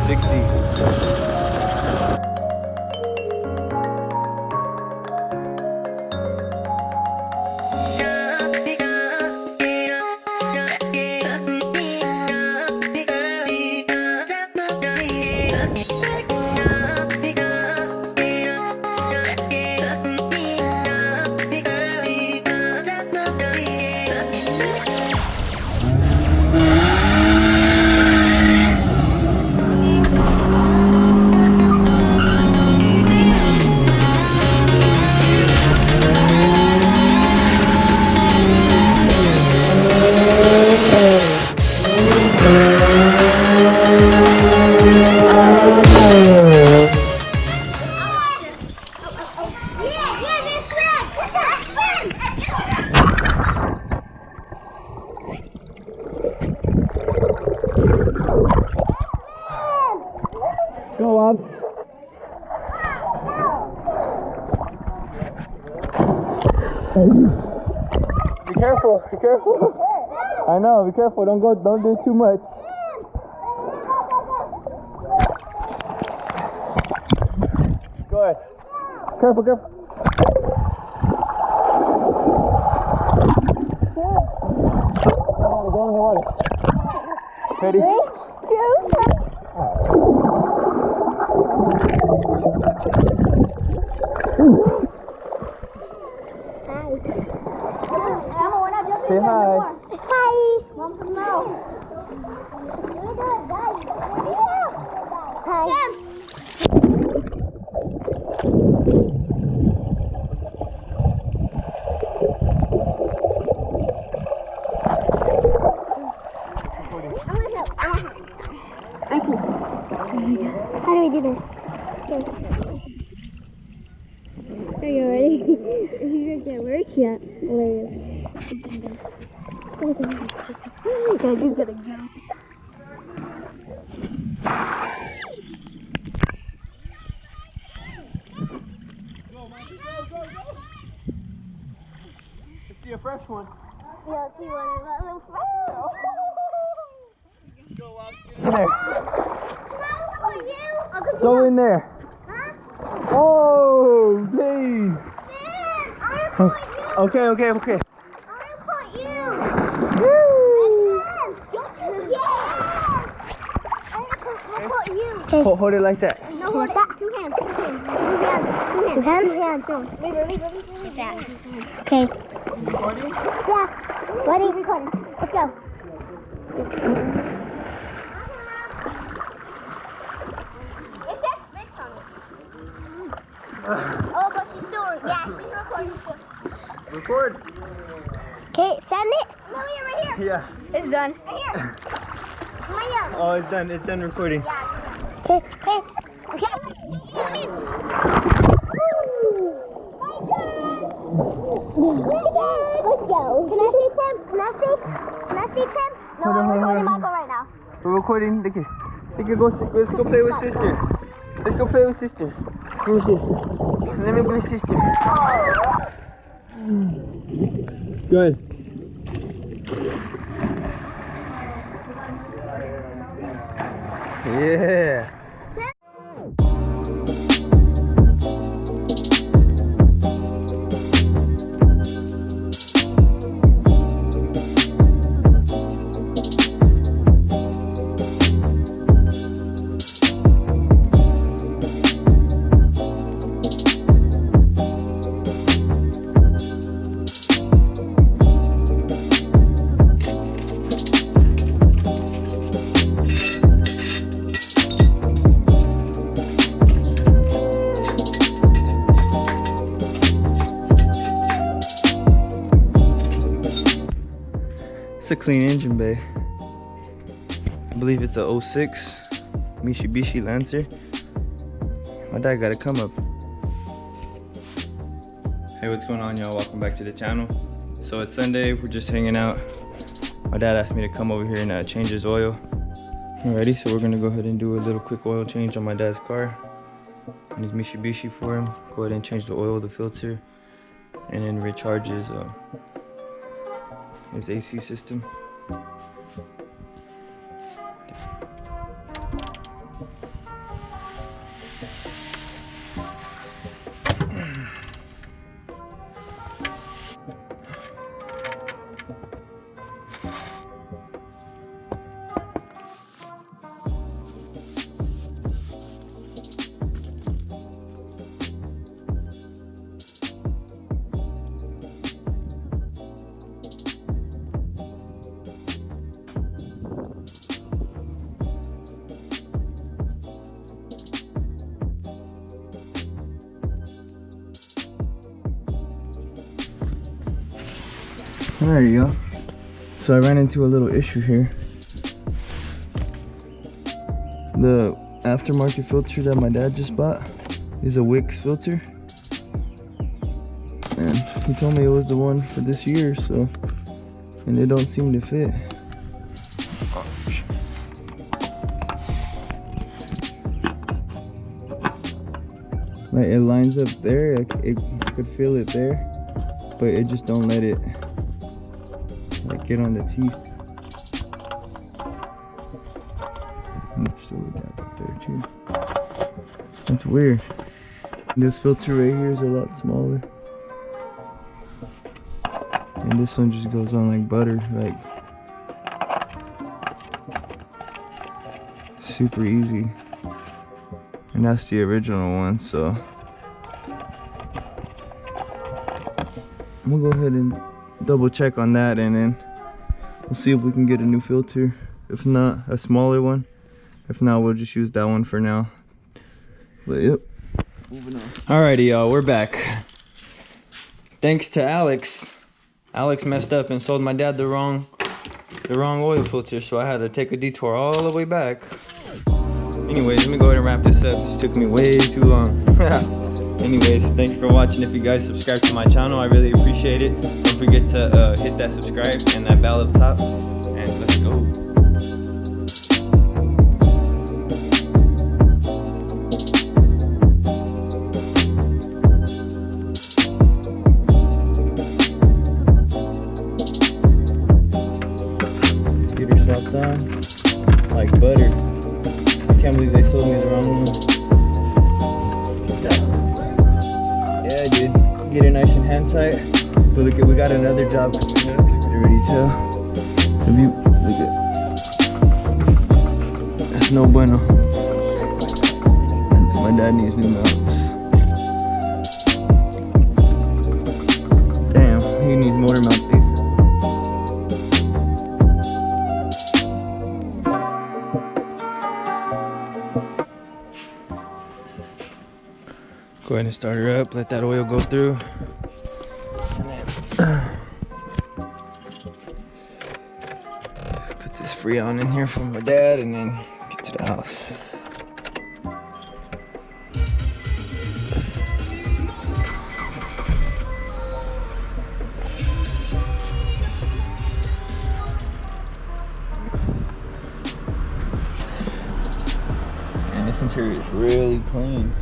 60. Go up. Be careful, be careful. I know, be careful, don't do too much. Go ahead. Careful, careful. Go in the water. Ready? 3, 2, 1. Say hi. Hi. Mom, come now. Hi. I see. How do we do this? Are you ready? You didn't get work yet. Hilarious. Guys, he's gonna go. Let's see a fresh one. Yeah, see one of that little fresh. Go up, get in there. You? Go in there. Huh? Oh, please. I want to you. Okay. I want to you. Hold it like that. No, hold it. Two hands. Two hands. Leave that. Okay. Recording? Yeah. Ready? Recording. Let's go. It says fix on it. Oh, but she's still. Yeah, she's recording still. Record. Okay, send it. No, right here. Yeah. It's done. Right here. Maya. Oh, it's done. It's done recording. Yeah. Okay. Let's go. Can I see Tim? Can I see Tim? No, I'm recording Michael right now. We're recording. Look at. Let's go play with sister. Let's go play with sister. Let me see. Let me play sister. Good. Yeah. It's a clean engine bay. I believe it's a 06 Mitsubishi Lancer. My dad got a come up. Hey, what's going on, y'all? Welcome back to the channel. So it's Sunday, we're just hanging out. My dad asked me to come over here and change his oil. Alrighty, so we're gonna go ahead and do a little quick oil change on my dad's car and his Mitsubishi for him. Go ahead and change the oil, the filter, and then recharge his AC system. Alright, y'all. So I ran into a little issue here. The aftermarket filter that my dad just bought is a Wix filter. And he told me it was the one for this year, so, and it don't seem to fit. Like it lines up there, like it could feel it there, but it just don't let it like get on the teeth. Still a gap up there too. That's weird. This filter right here is a lot smaller, and this one just goes on like butter, like super easy. And that's the original one, so I'm gonna go ahead and double check on that, and then we'll see if we can get a new filter. If not, a smaller one. If not, we'll just use that one for now. But yep, moving on. Alrighty, y'all, we're back. Thanks to Alex. Alex messed up and sold my dad the wrong oil filter, so I had to take a detour all the way back. Anyways, let me go ahead and wrap this up. This took me way too long. Anyways, thanks for watching. If you guys subscribe to my channel, I really appreciate it. Don't forget to hit that subscribe and that bell up top. And let's go. Computer swapped on like butter. I can't believe they sold me the wrong one. Yeah, dude. Get it nice and hand tight. So look, we got another job coming up. You already tell. Look at. That's no bueno. My dad needs new mounts. Damn, he needs motor mounts ASAP. Go ahead and start her up, let that oil go through. And then put this Freon in here for my dad, and then get to the house. And this interior is really clean.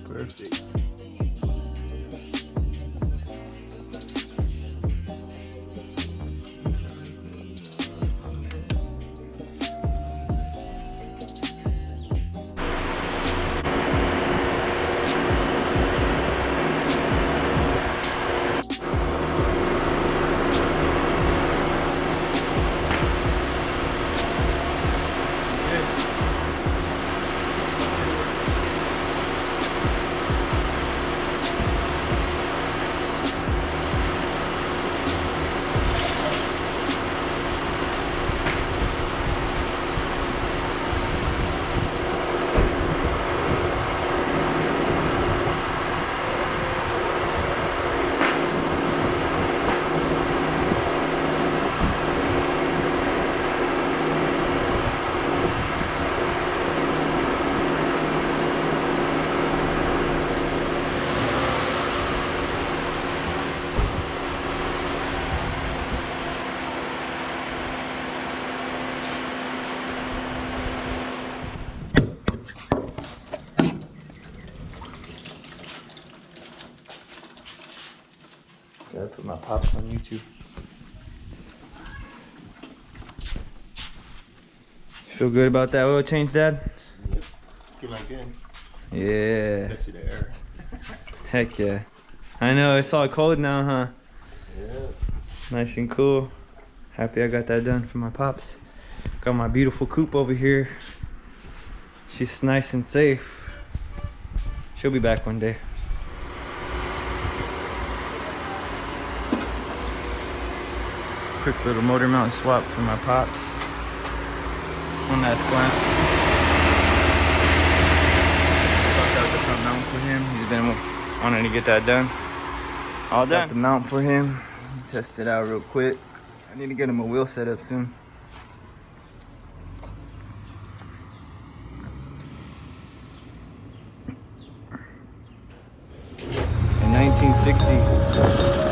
Perfect. Gotta put my pops on YouTube. Feel good about that oil change, Dad? Yep. Feeling good. Yeah. Especially the air. Heck yeah. I know, it's all cold now, huh? Yeah. Nice and cool. Happy I got that done for my pops. Got my beautiful coupe over here. She's nice and safe. She'll be back one day. quick little motor mount swap for my pops. One last glance. Swapped out the front mount for him. He's been wanting to get that done. All done. Got the mount for him. Test it out real quick. I need to get him a wheel set up soon. In 1960,